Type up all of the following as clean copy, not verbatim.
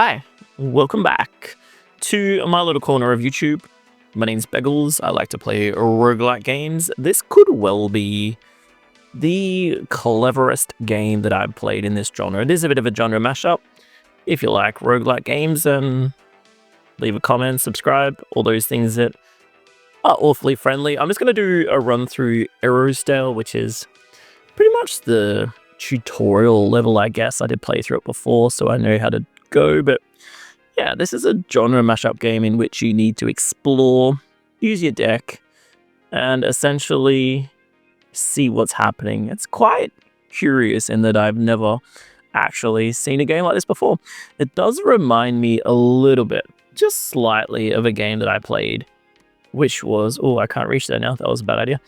Hi, welcome back to my little corner of YouTube. My name's Beggles. I like to play roguelike games. This could well be the cleverest game that I've played in this genre. It is a bit of a genre mashup. If you like roguelike games, then leave a comment, subscribe, all those things that are awfully friendly. I'm just going to do a run through Aerosdale, which is pretty much the tutorial level, I guess. I did play through it before, so I know how to go, but yeah, this is a genre mashup game in which you need to explore, use your deck, and essentially see what's happening. It's quite curious in that I've never actually seen a game like this before. It does remind me a little bit, just slightly, of a game that I played, which was, oh, I can't reach there now, that was a bad idea,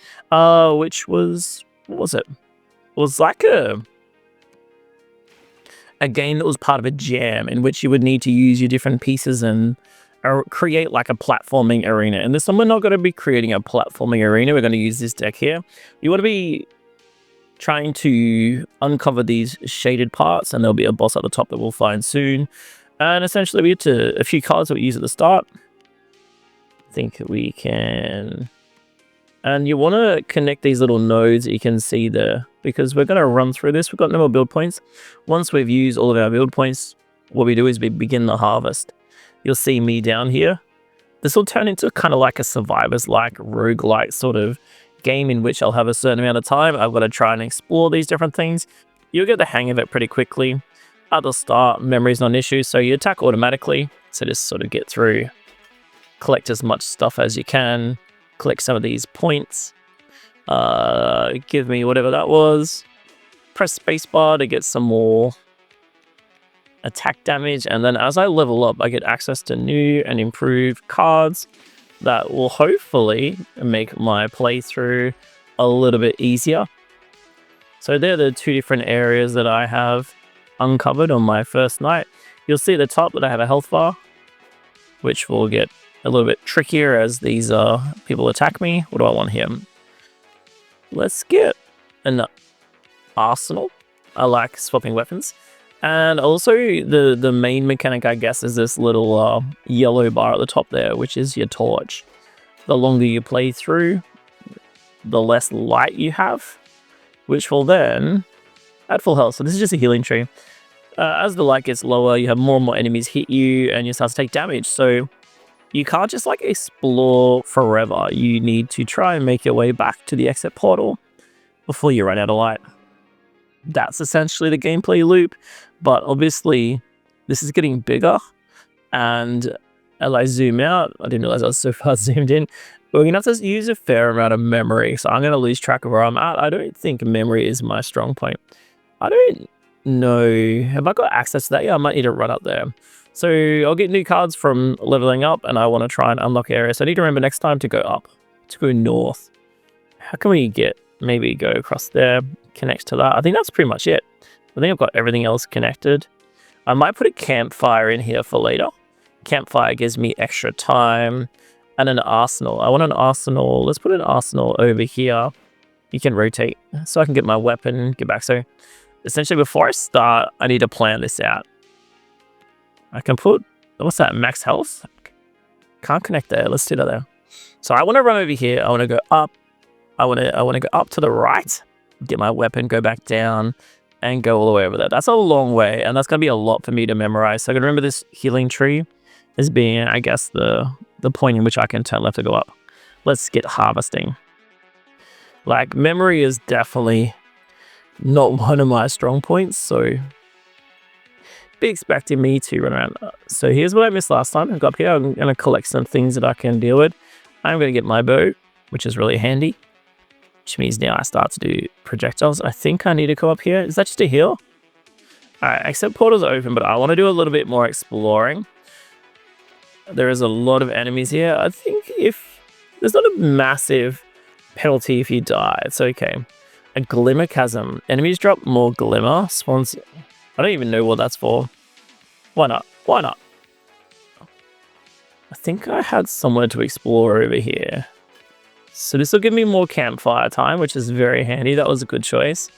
which was, what was it? It was like a game that was part of a jam in which you would need to use your different pieces and create like a platforming arena. And this time we're not going to be creating a platforming arena. We're going to use this deck here. You want to be trying to uncover these shaded parts, and there'll be a boss at the top that we'll find soon. And essentially we get to a few cards that we use at the start. I think we can... And you want to connect these little nodes that you can see there, because we're going to run through this. We've got no more build points. Once we've used all of our build points, what we do is we begin the harvest. You'll see me down here. This will turn into kind of like a survivors-like, roguelike sort of game in which I'll have a certain amount of time. I've got to try and explore these different things. You'll get the hang of it pretty quickly. At the start, memory's not an issue, so you attack automatically. So just sort of get through, collect as much stuff as you can. Collect some of these points. Give me whatever that was. Press spacebar to get some more attack damage, and then as I level up, I get access to new and improved cards that will hopefully make my playthrough a little bit easier. So they're the two different areas that I have uncovered on my first night. You'll see at the top that I have a health bar, which will get a little bit trickier as these people attack me. What do I want here? Let's get an arsenal. I like swapping weapons. And also the main mechanic, I guess, is this little yellow bar at the top there, which is your torch. The longer you play through, the less light you have, which will then add full health. So this is just a healing tree. As the light gets lower, you have more and more enemies hit you, and you start to take damage. So you can't just like explore forever. You need to try and make your way back to the exit portal before you run out of light. That's essentially the gameplay loop, but obviously this is getting bigger, and as I zoom out, I didn't realize I was so far zoomed in, we're gonna have to use a fair amount of memory, so I'm gonna lose track of where I'm at. I don't think memory is my strong point. I don't know, have I got access to that? Yeah, I might need to run up there. So I'll get new cards from leveling up, and I want to try and unlock areas. So I need to remember next time to go up, to go north. How can we get, maybe go across there, connect to that? I think that's pretty much it. I think I've got everything else connected. I might put a campfire in here for later. Campfire gives me extra time, and an arsenal. I want an arsenal. Let's put an arsenal over here. You can rotate so I can get my weapon, get back. So essentially before I start, I need to plan this out. I can put, what's that, max health? Can't connect there. Let's do that there. So I want to run over here. I want to go up. I want to go up to the right, get my weapon, go back down, and go all the way over there. That's a long way, and that's going to be a lot for me to memorize. So I can remember this healing tree as being, I guess, the point in which I can turn left to go up. Let's get harvesting. Like, memory is definitely not one of my strong points, so be expecting me to run around. So here's what I missed last time. I got up here. I'm going to collect some things that I can deal with. I'm going to get my bow, which is really handy, which means now I start to do projectiles. I think I need to come up here. Is that just a heal? Alright, except portals are open, but I want to do a little bit more exploring. There is a lot of enemies here. I think if there's not a massive penalty if you die, it's okay. A Glimmer chasm. Enemies drop more glimmer. Spawns. I don't even know what that's for. Why not? Why not? I think I had somewhere to explore over here. So this will give me more campfire time, which is very handy. That was a good choice.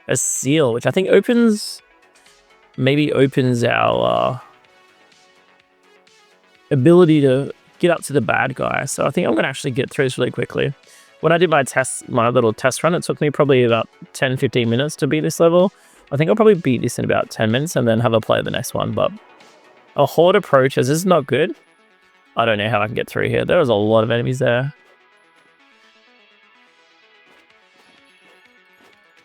A seal, which I think opens, maybe opens our ability to get up to the bad guy. So I think I'm going to actually get through this really quickly. When I did my little test run, it took me probably about 10-15 minutes to beat this level. I think I'll probably beat this in about 10 minutes and then have a play of the next one. But a horde approaches. This is not good. I don't know how I can get through here. There was a lot of enemies there.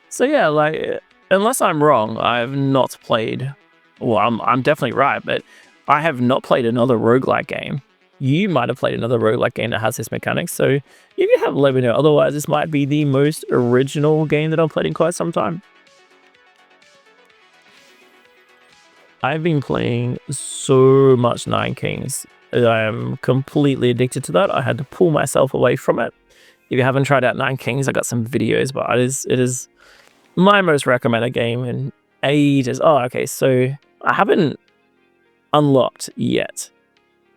So yeah, like, unless I'm wrong, I have not played... Well, I'm definitely right, but I have not played another roguelike game. You might have played another roguelike game that has this mechanic, so if you have, let me know. Otherwise, this might be the most original game that I've played in quite some time. I've been playing so much Nine Kings. I am completely addicted to that. I had to pull myself away from it. If you haven't tried out Nine Kings, I got some videos, but it is my most recommended game in ages. Oh, okay, so I haven't unlocked yet.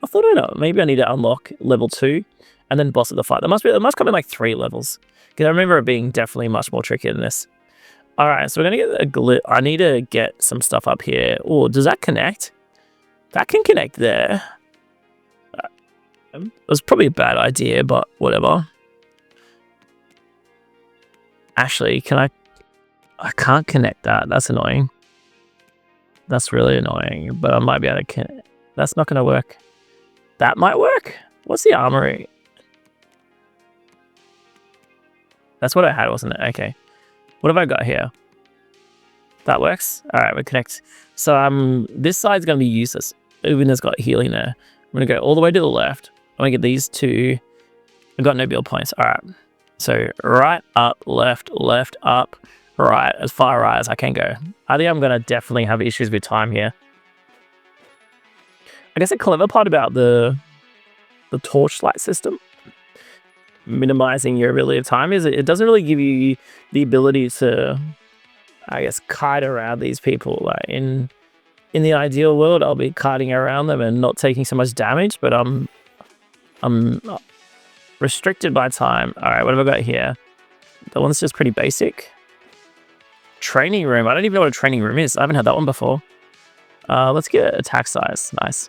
I thought I know. Maybe I need to unlock level 2 and then boss of the fight. It must come in like 3 levels. Because I remember it being definitely much more trickier than this. Alright, so we're going to get a glitch. I need to get some stuff up here. Oh, does that connect? That can connect there. It was probably a bad idea, but whatever. Actually, I can't connect that. That's annoying. That's really annoying, but I might be able to connect. That's not going to work. That might work. What's the armory? That's what I had, wasn't it? Okay. What have I got here? That works. All right, we connect. So this side's going to be useless. Even it's got healing there. I'm going to go all the way to the left. I'm going to get these two. I've got no build points. All right. So right, up, left, up, right, as far right as I can go. I think I'm going to definitely have issues with time here. I guess a clever part about the torchlight system, minimizing your ability of time, is it doesn't really give you the ability to, I guess, kite around these people. Like in the ideal world, I'll be kiting around them and not taking so much damage, but I'm restricted by time. All right, what have I got here? That one's just pretty basic. Training room. I don't even know what a training room is. I haven't had that one before. Let's get attack size. Nice.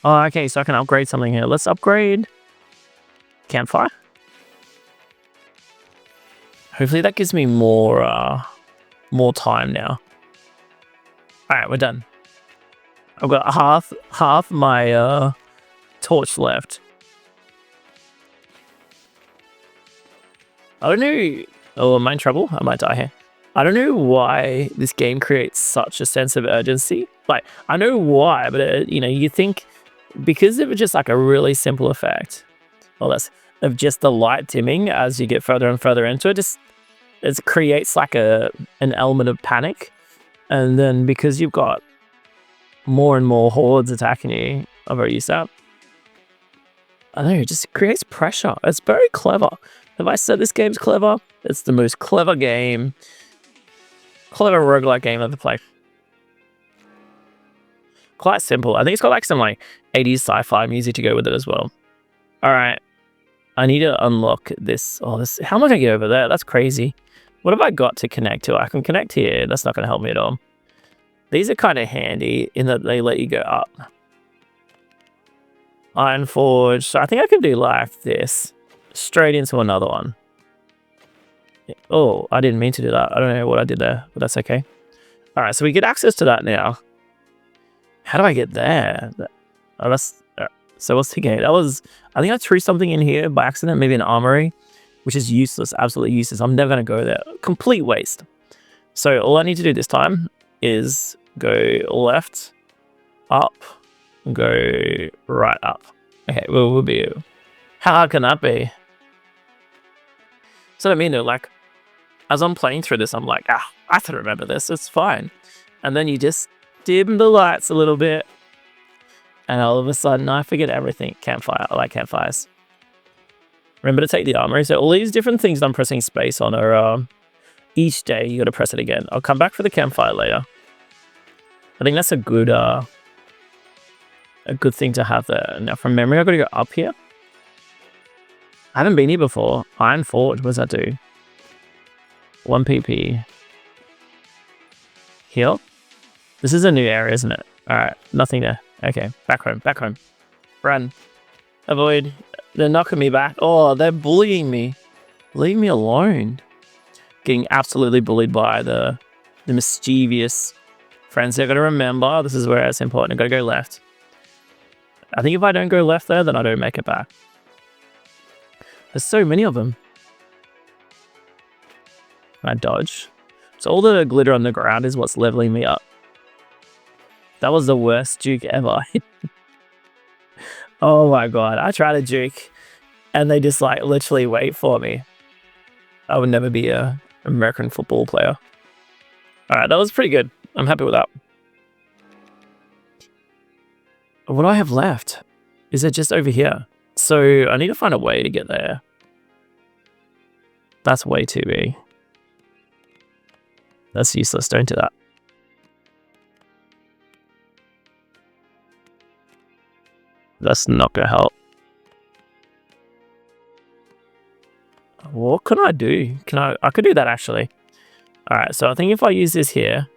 Oh, okay, so I can upgrade something here. Let's upgrade campfire. Hopefully that gives me more time now. All right, we're done. I've got half my torch left. I don't know. Oh, am I in trouble? I might die here. I don't know why this game creates such a sense of urgency. Like, I know why, but you think because of just like a really simple effect, of just the light dimming as you get further and further into it, it creates like an element of panic. And then because you've got more and more hordes attacking you, I've already used that. I don't know, it just creates pressure. It's very clever. Have I said this game's clever? It's the most clever roguelike game I've ever played. Quite simple. I think it's got like some like 80s sci-fi music to go with it as well. All right, I need to unlock this. Oh, how am I gonna get over there? That's crazy. What have I got to connect to? I can connect here. That's not gonna help me at all. These are kind of handy in that they let you go up. Iron Forge. So I think I can do like this. Straight into another one. Oh, I didn't mean to do that. I don't know what I did there, but that's okay. All right, so we get access to that now. How do I get there? Oh, so what's the game? I think I threw something in here by accident, maybe an armory, which is useless, absolutely useless. I'm never going to go there. Complete waste. So all I need to do this time is go left, up, and go right up. Okay, we'll be... How hard can that be? So I mean, like, as I'm playing through this, I'm like, I can remember this. It's fine. And then you just dim the lights a little bit, and all of a sudden, I forget everything. Campfire. I like campfires. Remember to take the armory. So all these different things I'm pressing space on are each day you got to press it again. I'll come back for the campfire later. I think that's a good thing to have there. Now from memory, I've got to go up here. I haven't been here before. Iron Forge, what does that do? 1 PP. Heal. This is a new area, isn't it? All right, nothing there. Okay, back home, back home. Run. Avoid. They're knocking me back. Oh, they're bullying me. Leave me alone. Getting absolutely bullied by the mischievous friends. They're going to remember, this is where it's important. I've got to go left. I think if I don't go left there, then I don't make it back. There's so many of them. I dodge. So all the glitter on the ground is what's leveling me up. That was the worst juke ever. Oh my god. I try to juke and they just like literally wait for me. I would never be a American football player. Alright, that was pretty good. I'm happy with that. What do I have left? Is it just over here? So I need to find a way to get there. That's way too big. That's useless, don't do that. That's not gonna help. What can I do? I could do that actually. Alright, so I think if I use this here,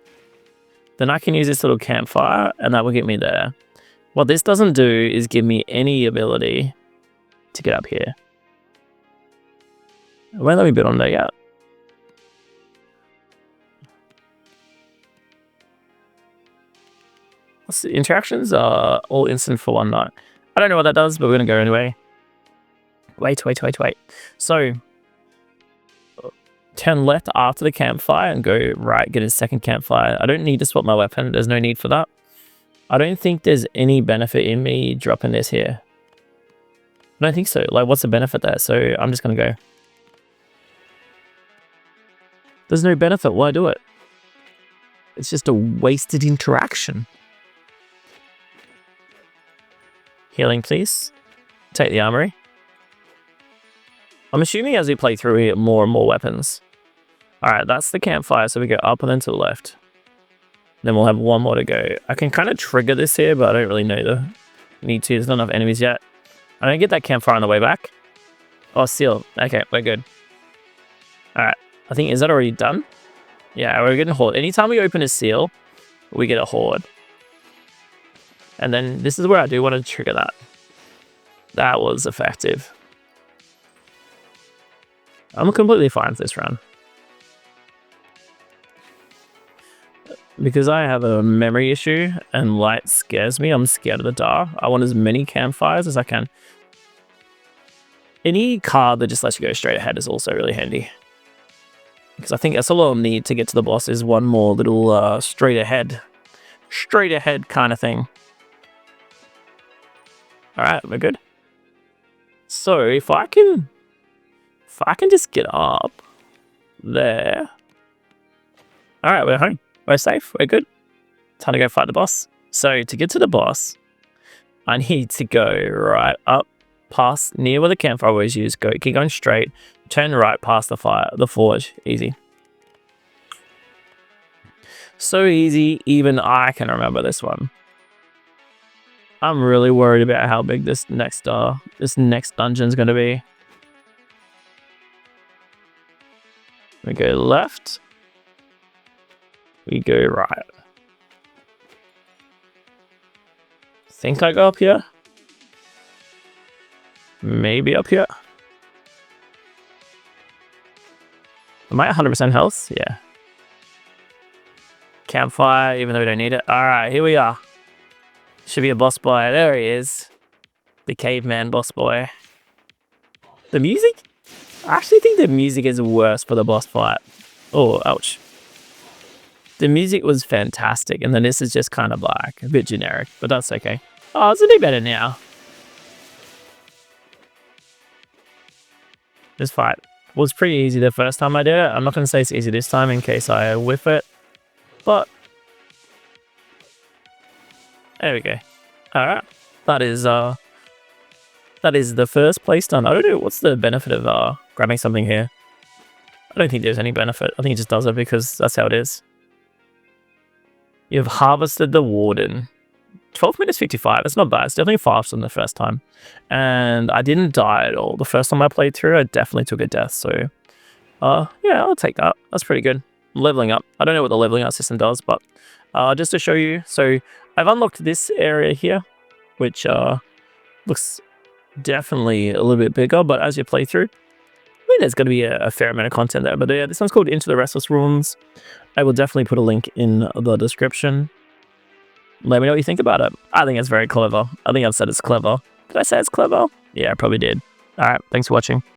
then I can use this little campfire and that will get me there. What this doesn't do is give me any ability to get up here. It won't let me build on there yet. What's the interactions are all instant for one night. I don't know what that does, but we're gonna go anyway. Wait. So turn left after the campfire and go right, get a second campfire. I don't need to swap my weapon. There's no need for that. I don't think there's any benefit in me dropping this here. I don't think so. Like, what's the benefit there? So I'm just gonna go. There's no benefit. Why do it? It's just a wasted interaction. Healing, please. Take the armory. I'm assuming as we play through, we get more and more weapons. Alright, that's the campfire, so we go up and then to the left. Then we'll have one more to go. I can kind of trigger this here, but I don't really know the need to. There's not enough enemies yet. I don't get that campfire on the way back. Oh, seal. Okay, we're good. Alright, I think, is that already done? Yeah, we're getting a horde. Anytime we open a seal, we get a horde. And then this is where I do want to trigger that. That was effective. I'm completely fine with this run. Because I have a memory issue and light scares me, I'm scared of the dark. I want as many campfires as I can. Any card that just lets you go straight ahead is also really handy. Because I think that's all I'll need to get to the boss is one more little straight ahead kind of thing. Alright, we're good. So if I can just get up there. Alright, we're home. We're safe. We're good. Time to go fight the boss. So to get to the boss, I need to go right up past near where the campfire always used. Keep going straight. Turn right past the forge. Easy. So easy, even I can remember this one. I'm really worried about how big this next dungeon's gonna be. We go left. We go right. Think I go up here? Maybe up here? Am I 100% health? Yeah. Campfire, even though we don't need it. Alright, here we are. Should be a boss boy. There he is. The caveman boss boy. The music? I actually think the music is worse for the boss fight. Oh, ouch. The music was fantastic, and then this is just kind of like a bit generic, but that's okay. Oh, it's a bit better now. This fight was pretty easy the first time I did it. I'm not going to say it's easy this time in case I whiff it, but there we go. Alright, that is the first place done. I don't know, what's the benefit of grabbing something here? I don't think there's any benefit. I think it just does it because that's how it is. You've harvested the Warden. 12 minutes 55, that's not bad. It's definitely faster than the first time. And I didn't die at all. The first time I played through, I definitely took a death. So, yeah, I'll take that. That's pretty good. leveling up. I don't know what the leveling up system does, but just to show you. So I've unlocked this area here, which looks definitely a little bit bigger, but as you play through, I mean, there's going to be a fair amount of content there. But yeah, this one's called Into the Restless Ruins. I will definitely put a link in the description. Let me know what you think about it. I think it's very clever. I think I've said it's clever. Did I say it's clever? Yeah, I probably did. All right, thanks for watching.